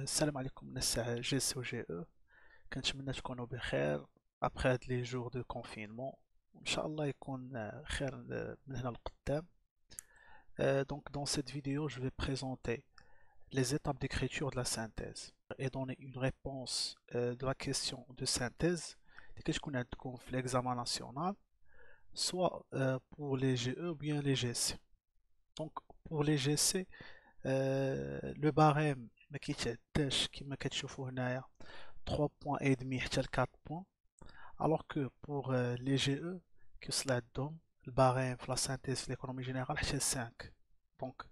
السلام عليكم الناس تاع جي اس و جي او. كنتمنى تكونوا بخير ابخي هاد لي جور دو كونفينمون، ان شاء الله يكون خير من هنا لقدام. Donc dans cette vidéo je vais présenter les étapes d'écriture de la synthèse et donner une réponse de la question de synthèse اللي كتكون عندكم في l'examen national, soit pour les GE ou bien les GC. Donc pour les GC, le barème ما كيتعداش كما كتشوفوا هنايا 3 points et demi حتى ل 4 points, alors que pour les GE كيوصل عندهم الباريم في لا synthèse في l'économie générale حتى ل 5. Donc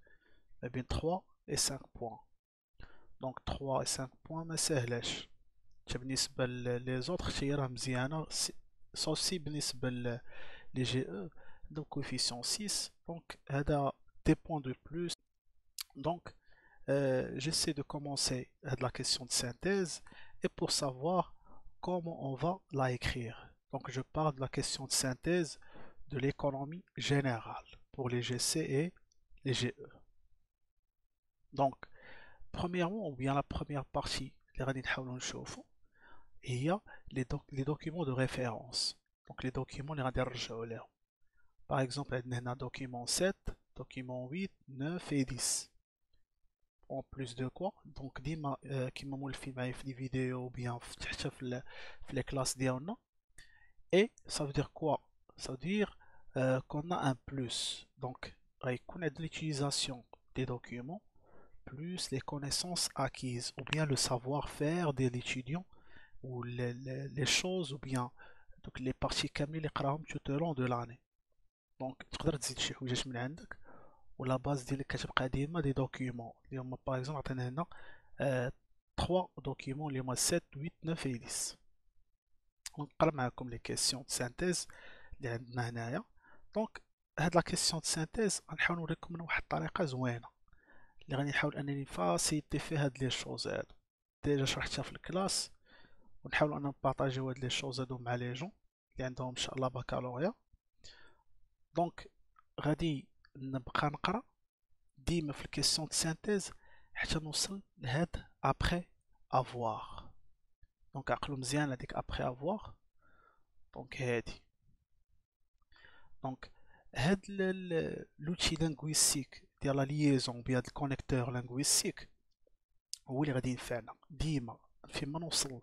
ما بين 3 et 5 points. Donc 3 et 5 points ما ساهلاش حتى بالنسبة لي زوطخ حتى هي راه مزيانة، سوسي بالنسبة لي جي او عندهم coefficient 6. Donc هذا des points de plus. Donc j'essaie de commencer la question de synthèse et pour savoir comment on va la écrire. Donc je parle de la question de synthèse de l'économie générale pour les GC et les GE. Donc premièrement, ou bien la première partie اللي غادي نحاولوا نشوفوا هي les documents de référence. Donc les documents اللي غادي نرجعوا لهم. Par exemple عندنا هنا document 7, document 8, 9 et 10. En plus de quoi, donc ديما كيما مولفين معايا في لي فيديو بيان حتى في les classes ديالنا. Et ça veut dire quoi? Ça veut dire qu'on a un plus. Donc غيكون عندنا l'utilisation des documents plus les connaissances acquises ou bien le savoir-faire de l'étudiant ou les choses ou bien donc les parties كاملين اللي قراهم tout au long de l'année. Donc تقدر تزيد شي حوايج من عندك ولا باز ديالك كتبقى ديما دي دوكيومون اللي هما باغ اكزومبل عطينا هنا 3 دوكيومون اللي هما 7 8 9 و 10. ونقرا معكم لي كيسيون دو سانتيز اللي عندنا هنايا. دونك هاد لا كيسيون دو سانتيز غنحاول نوريكم من واحد الطريقه زوينه اللي غادي نحاول انني نفاسيتي فيها هاد لي شوز هادو. ديجا شرحتها في الكلاس ونحاول ان نبارطاجيو هاد لي شوز هادو مع لي جون اللي عندهم ان شاء الله بكالوريا. دونك غادي نبقى نقرا ديما في الكيسيون دو سانتيز حتى نوصل لهاد ابخي افوار. دونك عقلو مزيان هاديك ابخي افوار. دونك هادي دونك هاد لوتي لانغويستيك ديال لا ليزون بيان الكونيكتور لانغويستيك هو اللي غادي ينفعنا ديما فيما نوصل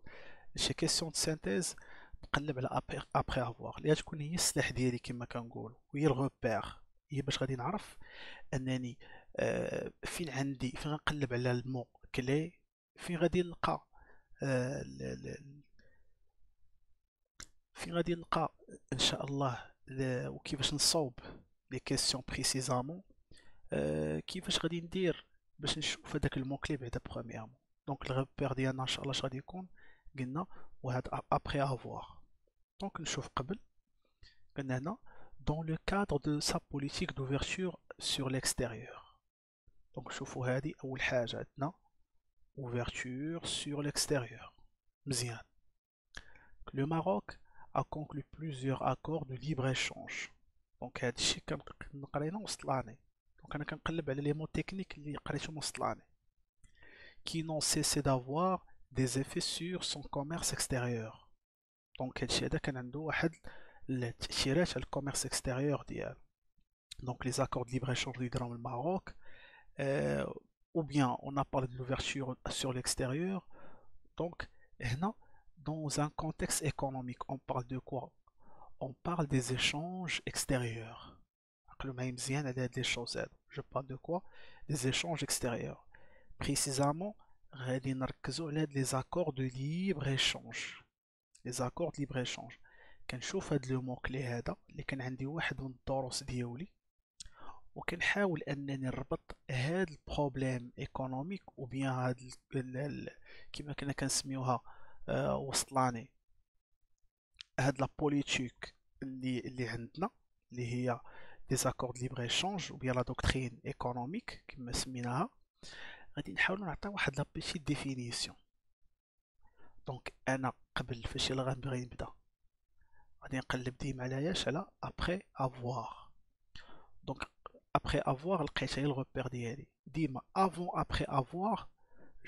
لشي كيسيون دو سانتيز. نقلب على ابخي افوار اللي غتكون هي السلاح ديالي كما كنقولوا، وهي الغوبير. هي باش غادي نعرف انني فين عندي، فين غنقلب على المو كلي، فين غادي نلقى فين غادي نلقى ان شاء الله وكيفاش نصوب لي كيسيون بريسيزامون. كيفاش غادي ندير باش نشوف هذاك المو كلي بعدا برومييرمون. دونك الغوبير ديالنا ان شاء الله اش غادي يكون قلنا وهاد ابخي افوار. دونك نشوف قبل قلنا هنا dans le cadre de sa politique d'ouverture sur l'extérieur. Donc شوفوا هذه أول حاجة عندنا ouverture sur l'extérieur. مزيان. Le Maroc a conclu plusieurs accords de libre-échange. Donc هذا الشيء كنقرينا وسط لاني. دونك أنا كنقلب على لي مو تكنيك اللي قريتهم وسط لاني. Qui n'ont cessé d'avoir des effets sur son commerce extérieur. دونك هذا الشيء هذا كان عنده واحد التأثيرات على الكوميرس اكستيريور ديالو. Donc les accords de libre-échange اللي دراهم الماروك. Ou bien on a parlé de l'ouverture sur l'extérieur. Donc هنا dans un contexte économique on parle de quoi? On parle des échanges extérieurs. عقلوا معايا مزيان على هاد لي شوز هادو. Je parle de quoi? Des échanges extérieurs. Précisément غادي نركزوا على هاد les accords de libre-échange. Les accords de libre-échange. كنشوف هاد لو موكلي هذا اللي كان عندي واحد من الدروس ديالي وكنحاول انني نربط هاد البروبليم ايكونوميك وبيان هاد كما كنا كنسميوها وسط لاني هاد لا بوليتيك اللي عندنا اللي هي دي زاكور دو ليبر ايشانج وبيان لا دوكترين ايكونوميك كما سميناها. غادي نحاولوا نعطيو واحد لا بيتيت ديفينيسيون. دونك انا قبل فاش يلا غنبغي نبدا غادي نقلب ديما على ياش على ابخي افوار. دونك après avoir لقيت هي الغوبير ديالي ديما avant après avoir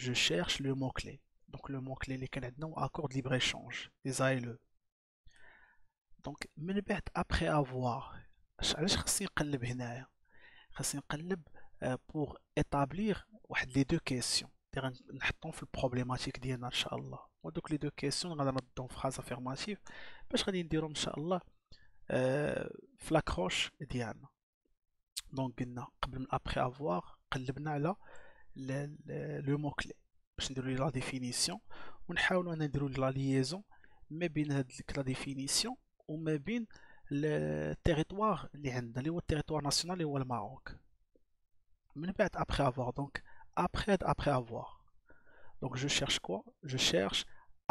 je cherche le mot-clé. Donc le mot-clé اللي كان عندنا هو accord de libre-échange les ALE. Donc من بعد après avoir علاش خصني نقلب هنايا خاصني نقلب pour établir واحد les deux questions اللي نحطهم في البروبليماتيك ديالنا ان شاء الله. ودوك لي دو كيسيون غادي نردهم في phrase affirmative باش غادي نديرهم ان شاء الله في لاكروش ديالنا. دونك قلنا قبل من ابخي افوار قلبنا على لو مو كلي باش نديرو ليه لا ديفينيسيون ونحاولوا نديرو لا ليزون ما بين هاد لا ديفينيسيون وما بين التيريتوار اللي عندنا اللي هو التيريتوار ناسيونال اللي هو الماروك. من بعد ابخي افوار دونك après avoir. Donc je cherche quoi? Je cherche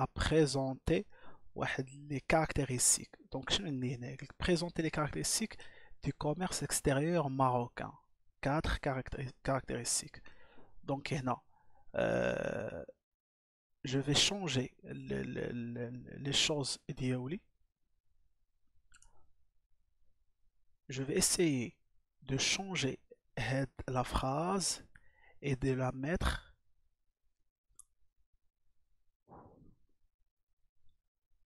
à présenter les caractéristiques. Donc je vais présenter les caractéristiques du commerce extérieur marocain. 4 caractéristiques. Donc je vais changer les choses idéales. Je vais essayer de changer la phrase et de la mettre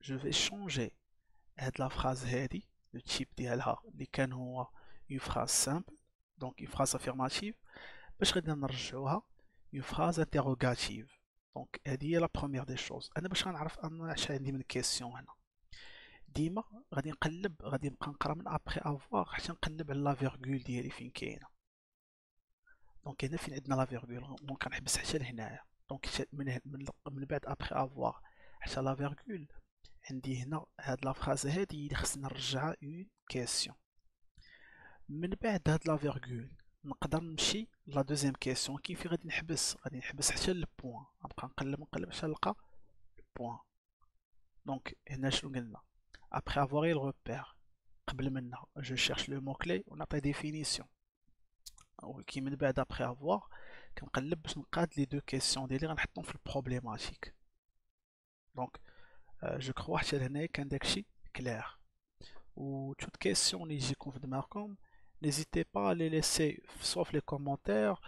je vais changer la phrase هذه le type ديالها اللي كان هو une phrase simple donc une phrase affirmative باش غادي نرجعوها une phrase interrogative. donc هذه هي la première des choses. انا باش غنعرف انا اش عندي من كيسيون هنا ديما غادي نبقى نقرا من ابخي افوار حتى نقلب على لا فيرغول ديالي فين كاينه. دونك هنا فين عندنا لا فيرغول دونك غنحبس حتى لهنايا. دونك من بعد ابخي افوار حتى لا فيرغول عندي هنا هاد لا فراز هادي اللي خصني نرجعها اون كيسيون. من بعد هاد لا فيرغول نقدر نمشي لا دوزيام كيسيون كيف فين غادي نحبس حتى للبوان نبقى نقلب حتى نلقى البوان. دونك هنا شنو قلنا après avoir le repère قبل منها je cherche le mot clé ونعطي définition وكي من بعد après avoir كنقلب باش نلقى لي دو كيسيون ديالي غنحطهم في البروبليماتيك. دونك je crois حتى لهنايا كان داكشي كلير. و toute question اللي يجيكم في دماغكم n'hésitez pas à les laisser soit في les commentaires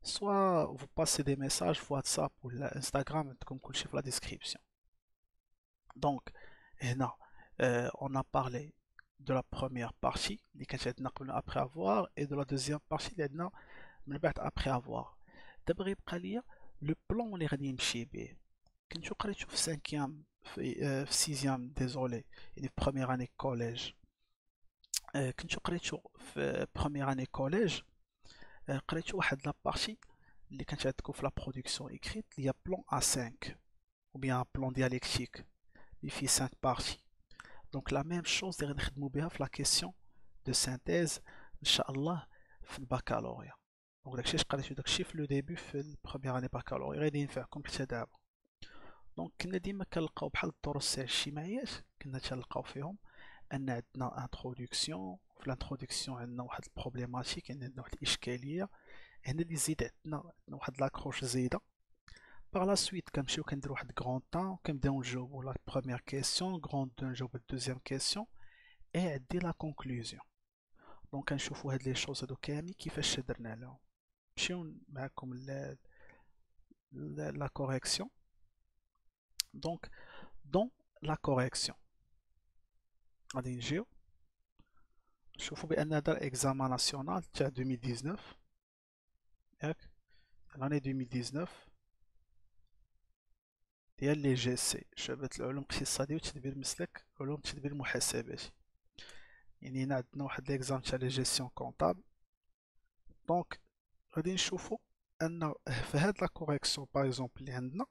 soit vous passez des messages في WhatsApp ou Instagram عندكم كلشي في la description. Donc هنا on a parlé de la première partie اللي كانت عندنا قبل après avoir et de la deuxième partie اللي عندنا من بعد après avoir. دابا غيبقى ليا لو بلان اللي غادي نمشي به. كنتو قريتو في سانكيام في سيزيام ديزولي يعني في بروميير اني كوليج كنتو قريتو في بروميير اني كوليج قريتو واحد لابارتي اللي كانت عندكم في لا برودكسيون اكريت اللي هي بلان A5 ou bien بلان دياليكتيك اللي فيه 5 بارتي. دونك لا ميم شوز اللي غنخدمو بها في لا كيسيون دو سانتيز ان شاء الله في الباكالوريا. دونك داكشي قريتو داكشي في لو ديبي في البروميير اني باكالوريا غادي ينفعكم حتى دابا. دونك كنا ديما كنلقاو بحال الدروس الاجتماعيات كنا تنلقاو فيهم ان عندنا انتروداكسيون في الانتروداكسيون عندنا واحد البروبليماتيك يعني عندنا واحد الاشكاليه هنا اللي زيد عندنا واحد لاكروش زايده. باغ لا سويت كنمشيو كنديرو واحد كغون طون كنبداو نجاوبو لا بروميير كيسيون كغون دو نجاوبو الدوزيام كيسيون اي عندي لا كونكلوزيون. دونك كنشوفو هاد لي شوز هادو كاملين كيفاش درنا لهم. نمشيو معاكم لا كوريكسيون. Donc, dans la correction, غادي نجيو نشوفو بأن هذا الإكزامان ناسيونال تاع 2019 ياك لاني 2019 ديال لي جي سي شعبة العلوم الاقتصادية وتدبير المسلك علوم التدبير المحاسباتي. يعني هنا عندنا واحد ليكزام تاع لي جيستيون كونطابل. دونك غادي نشوفو أن في هاد لا كوريكسيون باغ اكزومبل اللي عندنا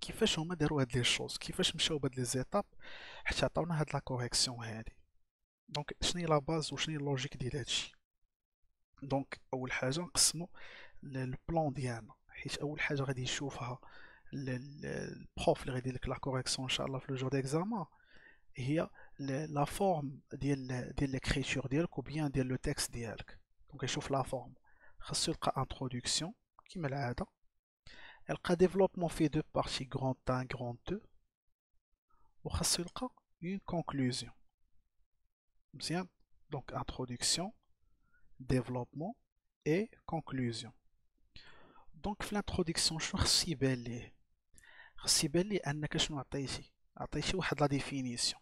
كيفاش هما داروا هاد لي شوز كيفاش مشاو بهاد لي زيتاب حتى عطاونا هاد لا كوريكسيون هادي. دونك شنو هي لا باز وشنو هي اللوجيك ديال هادشي. دونك اول حاجه نقسمو البلان ديالنا حيت اول حاجه غادي يشوفها البروف اللي غادي يدير لك لا كوريكسيون ان شاء الله في لو جور ديكزامان هي لا فورم ديال ليكريتور ديالك او بيان ديال لو تكست ديالك. دونك يشوف لا فورم خاصو يلقى انتروداكسيون كيما العاده يلقى ديفلوبمون فيه دو بارتي غراند 1 غراند 2 وخاصو يلقى اون كونكلوزيون مزيان. دونك introduction développement et conclusion. دونك في الانتروديكسيون شنو خص يبان ليه؟ خص يبان ليه انك شنو عطيتي واحد لا ديفينيسيون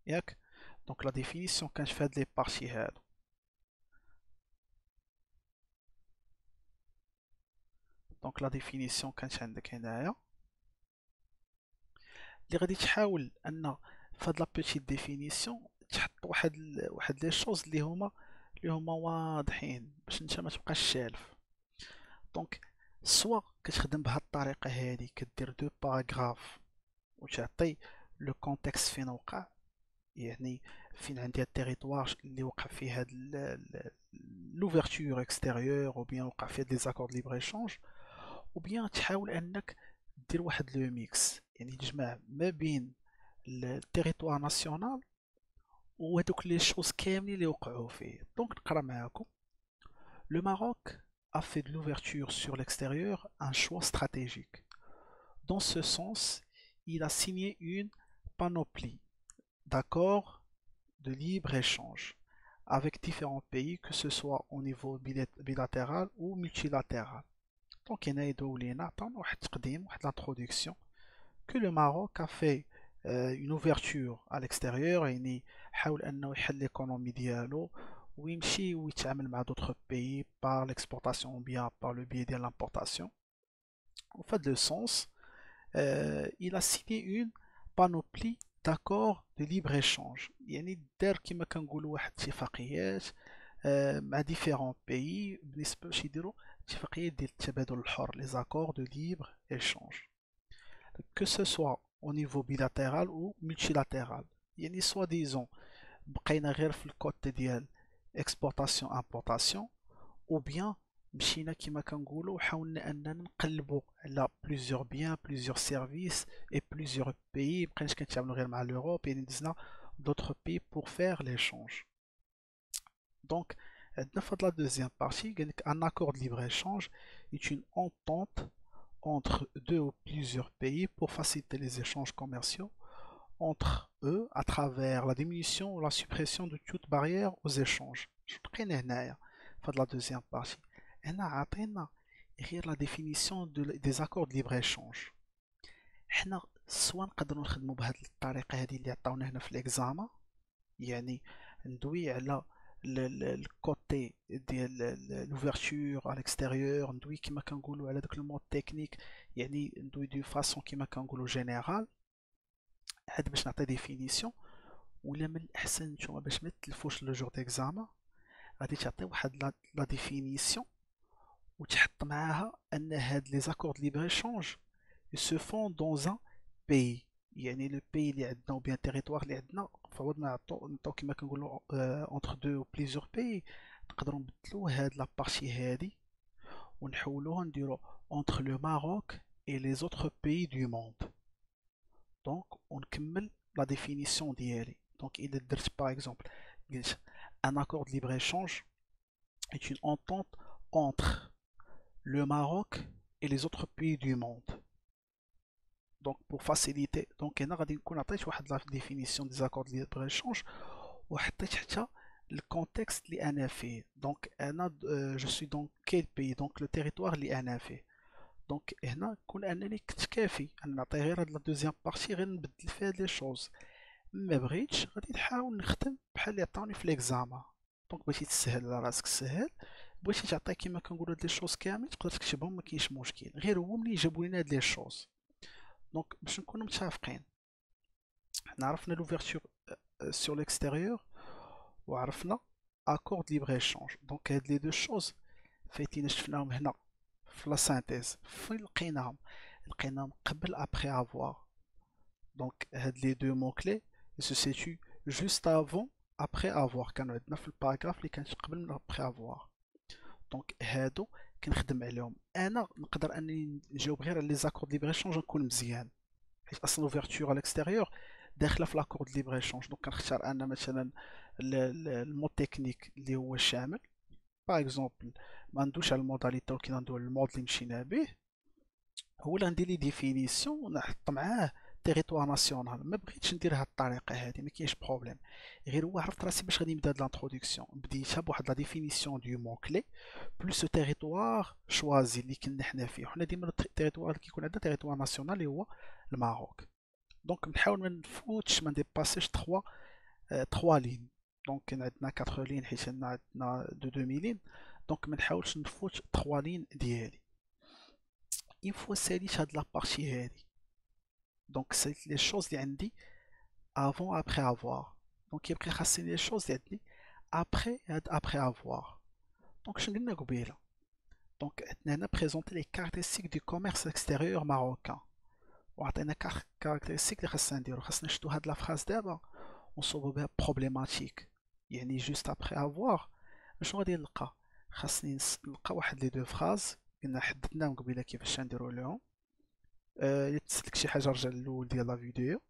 ياك. دونك لا ديفينيسيون كانت في هاد لي بارتي هادو. دونك لا ديفينيسيون كانت عندك هنايا اللي غادي تحاول ان في هاد لا بيتيت ديفينيسيون تحط واحد لي شوز اللي هما واضحين باش انت ما تبقاش شالف. دونك سوا كتخدم بهاد الطريقه هادي كدير دو باراغراف وتعطي لو كونتكست فين وقع، يعني فين عندي التيريتوار اللي وقع فيه هاد لوفرتور اكستيريور، او بيان وقع فيه دي زاكور دو ليبر ايشانج، او بيان تحاول انك دير واحد لو ميكس، يعني تجمع ما بين التيريتوار ناسيونال وهذوك لي شوز كاملين اللي وقعوا فيه. دونك نقرا معاكم. Le Maroc a fait de l'ouverture sur l'extérieur un choix stratégique. Dans ce sens, il a signé une panoplie d'accords de libre-échange avec différents pays, que ce soit au niveau bilatéral ou multilatéral. Donc, il y a l'introduction que le Maroc a fait une ouverture à l'extérieur يعني حاول انه يحل l'économie ديالو ويمشي ويتعامل مع d'autres pays par l'exportation ou bien par le biais de l'importation. En fait, le sens, il a signé une panoplie d'accords de libre-échange، يعني دار كما كنقولوا واحد اتفاقيات مع différents pays بالنسبة باش يديروا اتفاقيات ديال التبادل الحر، les accords de libre-échange. Que ce soit au niveau bilatéral ou multilatéral. يعني soit disons بقينا غير في الكوت ديال exportation importation، ou bien مشينا كما كنقولوا حاولنا اننا نقلبوا على plusieurs biens plusieurs services et plusieurs pays، مبقيناش كنتعاملوا غير مع l'Europe، يعني دزنا d'autres pays pour faire l'échange. Donc عندنا في هاد la deuxième partie قالك un accord de libre-échange est une entente entre deux ou plusieurs pays pour faciliter les échanges commerciaux entre eux à travers la diminution ou la suppression de toute barrière aux échanges. Je vais هنايا في la deuxième partie. هنا عطينا غير la définition des accords de libre-échange. حنا سواء نقدروا نخدموا بهذه الطريقة هذه اللي عطاونا هنا في الإكزاما، يعني ندوي على الكوتي ديال لوفرتور على الاكستيريور، ندوي كما كنقولوا على داك المود تكنيك، يعني ندوي دو فاسون كما كنقولوا جينيرال. هاد باش نعطي ديفينيسيون، ولا من الاحسن نتوما باش ما تلفوش لو جور ديكزاما غادي تعطي واحد لا ديفينيسيون وتحط معاها ان هاد لي زاكور دو ليبر ايشانج se font dans un pays، يعني لو بي اللي عندنا او بيان تيريتوار اللي عندنا فعوضنا نعطيو كما كنقولوا entre deux ou plusieurs pays، نقدروا نبدلوا هاد لا بارتي هادي ونحولوها نديرو entre le Maroc et les autres pays du monde. دونك ونكمل لا ديفينيسيون ديالي. دونك الا درت باغ اكزومبل قلت un accord de libre-échange est une entente entre le Maroc et les autres pays du monde. Donc pour faciliter، donc هنا غادي نكون عطيت واحد لا ديفينيسيون دي زاكور دو ليبر ايشانج وحطيت حتى الكونتكست اللي انا فيه. دونك انا جو سوي دونك كيل بي، دونك لو تيريتوار اللي انا فيه. دونك هنا كون انني كنت كافي انا نعطي غير هاد لا دوزيام بارتي غير نبدل فيها لي شوز. ما بغيتش غادي نحاول نخدم بحال اللي عطاوني في ليكزاما. دونك بغيتي تسهل على راسك سهل، بغيتي تعطي كيما كنقولوا هاد لي شوز كامل تقدر تكتبهم، ما كاينش مشكل، غير هو ملي جابوا لنا هاد لي شوز. دونك باش نكونوا متفقين، حنا عرفنا لوفرتور سور ليكستيريور وعرفنا اكورد ليبر ايشانج. دونك هاد لي دو شوز فايتين شفناهم هنا في لا سانتيز. فين لقيناهم قبل ابري افوار. دونك هاد لي دو مون كلي سو سيتو جوست افون ابري افوار، كانوا عندنا في الباراغراف اللي كانت قبل من ابري افوار. دونك هادو كنخدم عليهم. انا نقدر اني نجاوب غير على لي زاكورد ليبر ايشانج نكون مزيان، حيت اصلا اوفرتور على الاكستيريور داخله في لاكورد ليبر ايشانج. دونك كنختار انا مثلا المود تكنيك اللي هو الشامل. باغ اكزومبل ما ندوش على الموداليتي ولكن ندوي على المود اللي مشينا به، هو اللي غندير لي ديفينيسيون ونحط معاه التيريتوار ناسيونال. ما بغيتش ندير هاد الطريقه هادي، ما كاينش بروبليم، غير هو عرفت راسي باش غادي نبدا هاد لانتروداكسيون بديتها بواحد لا ديفينيسيون دو مون كلي بلوس تيريتوار شوازي اللي كنا حنا فيه. حنا ديما التيريتوار اللي كيكون عندنا تيريتوار ناسيونال اللي هو الماروك. دونك نحاول ما نفوتش ما نديباسيش 3 لين. دونك كان عندنا 4 لين حيت عندنا دو دومي لين، دونك ما نحاولش نفوت 3 لين ديالي. اون فوا ساليت هاد لابارتي هادي، دونك ساليت لي شوز اللي عندي افون ابخي افوار. دونك يبقى خاصني لي شوز اللي عندي ابخي هاد ابخي افوار. دونك شنو قلنا قبيله؟ دونك عندنا هنا بريزونتي لي كاركتيرستيك دو كوميرس اكستيريور ماروكان، وعطينا كاركتيرستيك اللي خاصنا نديرو. خاصنا نشدو هاد لا فراز دابا ونصوبو بها بروبليماتيك، يعني جوست ابخي افوار شنو غادي نلقى؟ خاصني نلقى واحد لي دو فراز قلنا حددناهم قبيله كيفاش نديرو لهم. الا تسلك شي حاجه رجع للأول ديال لا فيديو.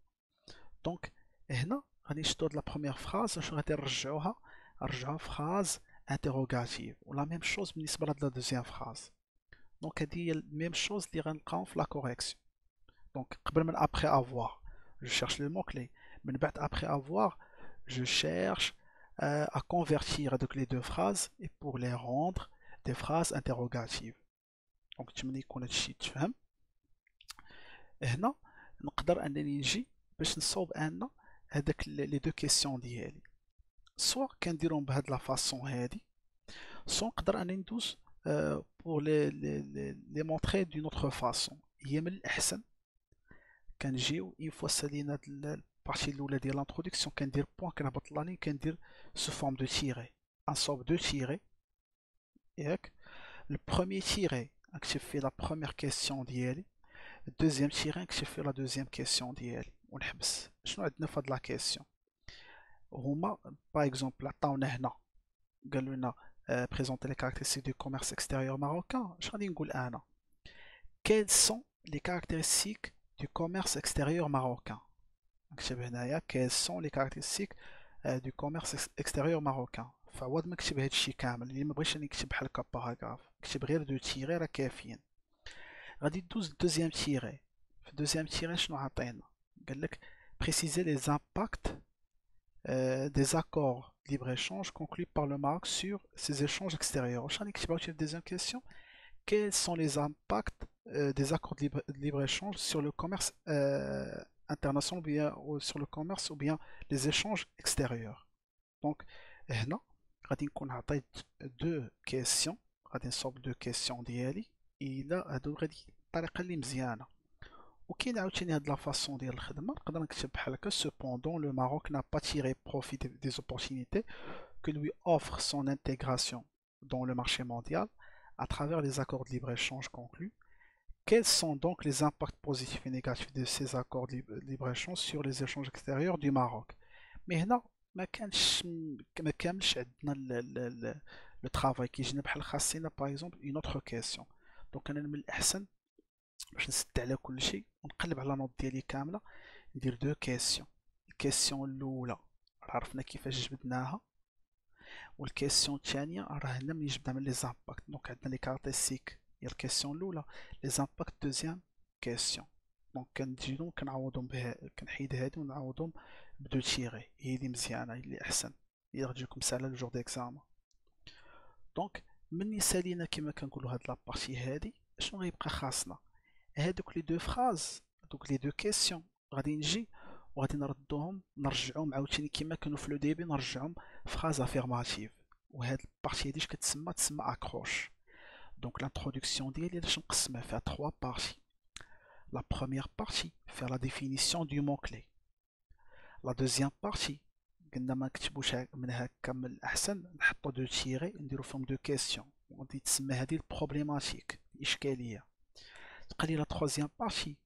دونك هنا غادي نشدو هاد لا بروميير فراز واش غادي نرجعوها فراز انتروغاتيف، ولا ميم شوز بالنسبه لهاد لا دوزيام فراز. دونك هادي هي ميم شوز اللي غنلقاهم في لا كوريكسيون. دونك قبل من ابخي افوار جو شيرش لو مون كلي، من بعد ابخي افوار je cherche à convertir donc les deux phrases et pour les rendre des phrases interrogatives. دونك نتمنى يكون هادشي تفهم. هنا نقدر انني نجي باش نصوب ان هذاك لي دو كيسيون ديالي، سوا كنديرهم بهاد لا فاصون هادي، سوا نقدر انني ندوز بور لي مونطري دون اوتر فاصون. هي من الاحسن كنجيو اون فوا سالينا هاد البارتي الاولى ديال لانتروداكسيون كندير بوان كنهبط لا لين كندير سو فورم دو تيري، نصوب دو تيري ياك. البروميير تيري نكتب فيه لا بروميير كيسيون ديالي، الدوزيام تيري نكتب فيه لا دوزيام كيسيون ديالي ونحبس. شنو عندنا في هاد لا كيسيون؟ هما باغ اكزومبل عطاونا هنا قالوا لنا بريزونتي لي كاركتيرستيك دو كوميرس اكستيريور ماروكان. اش غادي نقول انا؟ كيل سون لي كاركتيرستيك دو كوميرس اكستيريور ماروكان. نكتب هنايا كيل سون لي كاركتيرستيك دو كوميرس اكستيريور ماروكان. فعوض ما نكتب هادشي كامل اللي ما بغيتش نكتب بحال هكا باراغراف، نكتب غير دو تيري راه كافيين. غادي دوز الدوزيام تيري. في الدوزيام تيري شنو عطينا؟ قال لك préciser les impacts des accords de libre-échange conclus par le Maroc sur ces échanges extérieurs. Je vais une deuxième question. Quels sont les impacts des accords de libre-échange sur le commerce international ou sur le commerce ou bien les échanges extérieurs? Donc, هنا غادي نكون عطيت deux questions. غادي نصوب deux questions ديالي الى هادو غادي الطريقه اللي مزيانه. وكاين عاوتاني هاد لا فاصون ديال الخدمه نقدر نكتب بحال هكا: cependant le Maroc n'a pas tiré profit des opportunités que lui offre son intégration dans le marché mondial à travers les accords de libre-échange conclus. Quels sont donc les impacts positifs et négatifs de ces accords de libre-échange sur les échanges extérieurs du Maroc? Mais هنا ما كاملش عندنا لو ترافاي كيجينا بحال خاصنا باغ اكزومبل اون اوتر كيسيون. دونك انا من الاحسن باش نسد على كل شيء ونقلب على نوت ديالي كامله ندير دو كيسيون. الكيسيون الاولى عرفنا كيفاش جبدناها، والكيسيون الثانيه راه هنا ملي جبنا من لي زامباكت. دونك عندنا لي كاركتيرستيك ديال الكيسيون الاولى، لي زامباكت دوزيام كيسيون. دونك كنجيو كنعوضهم كنحيد هادي ونعوضهم بدو تيري. هي اللي مزيانه، هي اللي احسن، هي غتجيكم سهله لو جور ديكزامان. دونك مني سالينا كما كنقولوا هاد لابارتي هادي، شنو غيبقى خاصنا؟ هادوك لي دو فراز، هادوك لي دو كيسيون غادي نجي وغادي نردوهم نرجعوهم عاوتاني كما كانوا في لو ديبي، نرجعوهم فراز افيرماتيف. وهاد البارتي هادي تسمى اكروش. دونك لانتروداكسيون ديالي باش نقسمها فيها 3 بارتي. لا بروميير بارتي فيها لا ديفينيسيون دو مون كلي. لا دوزيام بارتي قلنا ما نكتبوش من هكا، من الاحسن نحطو دو تيري نديرو فيهم دو كيسيون، وغادي تسمى هادي البروبليماتيك، الاشكاليه. تبقى la troisième partie.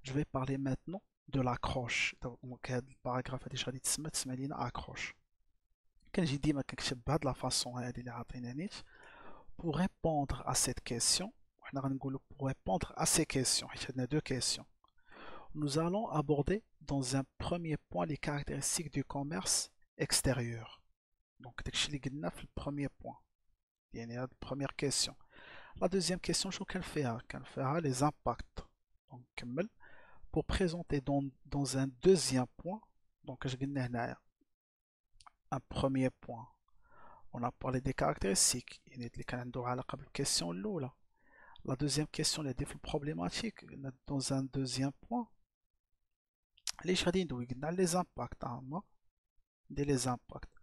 Je vais parler maintenant de l'accroche. Donc هاد الباراغراف هادي غادي تسمى لينا accroche. كنجي ديما كنكتب بهاد لا فاصون هادي اللي عاطينا نيت. Pour répondre à cette question, وحنا غنقولو pour répondre à ces questions حيت عندنا deux questions. Nous allons aborder dans un premier point les caractéristiques du commerce extérieur. Donc داكشي اللي قلنا في البروميير بوين، يعني هاد première question. La deuxième question شنو كنفيها؟ كنفيها les impacts. دونك نكمل. pour présenter dans un deuxième point. Donc je قلنا هنايا un premier point. On a parlé des caractéristiques يعني اللي كان عنده علاقة بالكيسيون الأولى. La deuxième question اللي هي في البروبليماتيك dans un deuxième point. ليش غادي ندوي قلنا على les impacts هما ندير les impacts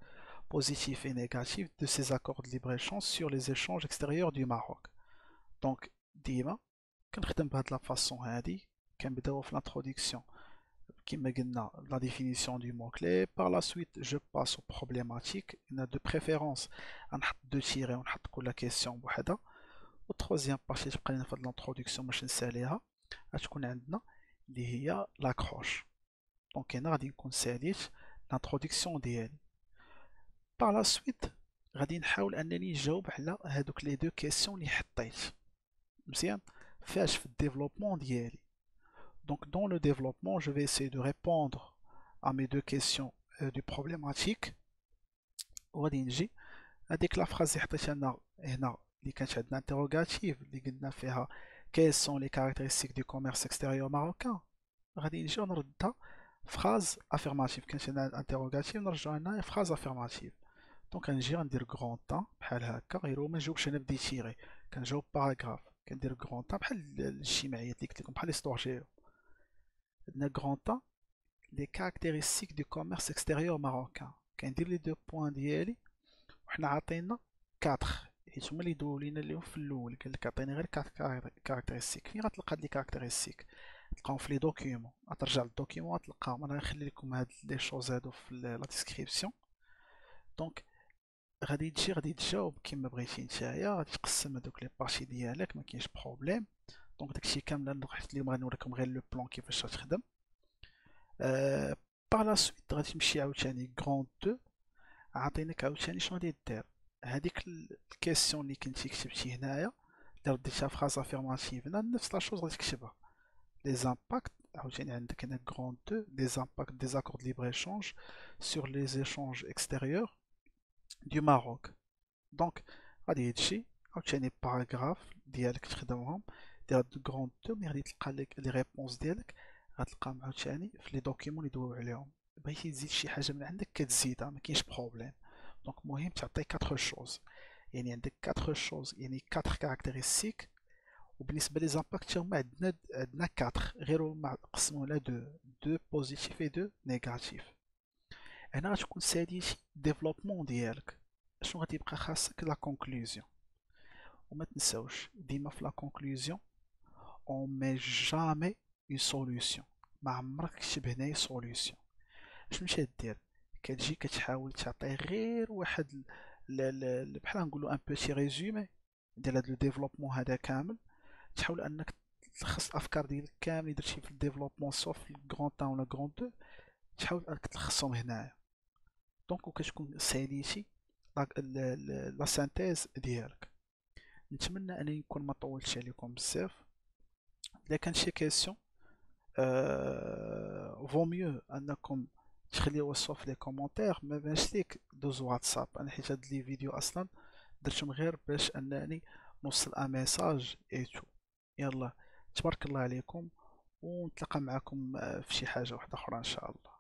positifs et négatifs de ces accords de libre-échange sur les échanges extérieurs du Maroc. Donc ديما كنخدم بهاد لا فاصون هادي كنبداو في l'introduction كما قلنا la définition du mot-clé. Par la suite je passe aux problématiques. Il y a de préférence نحط deux tirets ونحط كل question بوحدها. و troisième partie تبقى لنا في l'introduction باش نساليها غتكون عندنا اللي هي l'accroche. دونك هنا غادي نكون ساليت l'introduction ديالي. Par la suite غادي نحاول انني نجاوب على هادوك لي دو كيسيون اللي حطيت مزيان فاش في الديفلوبمون ديالي. Donc dans le développement, je vais essayer de répondre à mes deux questions du problématique. وغادي نجي هذيك لا فراز اللي حطيتها لنا هنا اللي كانت عندنا interrogative اللي قلنا فيها quelles sont les caractéristiques du commerce extérieur marocain. غادي نجي ونردها phrase affirmative. كانت عندنا interrogative نرجعو لنا phrase affirmative. دونك غنجي غندير grand temps بحال هكا غير هو ما نجاوبش انا بدي تيري كنجاوب باراغراف كندير grand temps بحال الاجتماعيات اللي قلت لكم بحال l'histoire géo. عندنا grand temps les caractéristiques du commerce extérieur marocain. كندير لي دو بوين ديالي وحنا عاطينا 4 حيت هما اللي داو لينا اليوم في الاول قال لك عطيني غير 4 كاركتيرستيك. فين غتلقى هاد لي كاركتيرستيك؟ تلقاهم في لي دوكيومون. غترجع للدوكيومون غتلقاهم. انا غنخلي لكم هاد لي شوز هادو في لا ديسكريبسيون. دونك غادي تجاوب كيما بغيتي نتايا. غادي تقسم هادوك لي بارتي ديالك ما كاينش بروبليم. دونك داكشي كامل حيت اليوم غنوريكم غير لو بلان كيفاش غتخدم. باغ لا سويت غادي تمشي عاوتاني كروند 2 عاطينك عاوتاني شنو غادي دير. هاديك الكيسيون اللي كنتي كتبتي هنايا اللي رديتها فراز افيرماتيف هنا نفس لا شوز غادي تكتبها. لي زامباكت عاوتاني عندك هنا كروند 2 لي زامباكت دي زاكور دو ليبر ايشونج سور لي ايشونج اكستيريور دو ماروك. دونك غادي تجي عاوتاني باراغراف ديالك تخدمهم دير كروند 2 ملي غادي تلقى لي ريبونس ديالك غتلقاهم عاوتاني في لي دوكيمون اللي دواو عليهم. بغيتي تزيد شي حاجه من عندك كتزيدها ما كاينش بروبليم. دونك مهم تعطي 4 شوز يعني عندك 4 شوز يعني 4 كاركتيرستيك. وبالنسبه لي زامباكت هما عندنا 4 غير هما قسموا على 2 بوزيتيف و 2 نيجاتيف. هنا غتكون ساليتي ديفلوبمون ديالك. شنو غادي يبقى خاصك لا كونكلوزيون. وما تنساوش ديما في لا كونكلوزيون اون مي جامي اون سوليوشن. ما عمرك تكتب هنايا سوليوشن. شنو دير كتجي كتحاول تعطي غير واحد بحال نقولوا ان بوتي ريزومي ديال هذا لو ديفلوبمون هذا كامل. تحاول انك تلخص الافكار ديالك كامل اللي درتي في الديفلوبمون سوف في الكرون تان ولا كرون 2 تحاول انك تلخصهم هنايا. دونك وكتكون ساليتي لا سانتيز ديالك. نتمنى انني نكون ما طولتش عليكم بزاف. الا كان شي كيسيون فو ميو انكم تخليوها صوف في لي كومونتير. ما بانش ليك دوز واتساب انا حيت هاد لي فيديو اصلا درتهم غير باش انني نوصل ان ميساج اي تو. يلا تبارك الله عليكم ونتلاقى معكم في شي حاجه واحده اخرى ان شاء الله.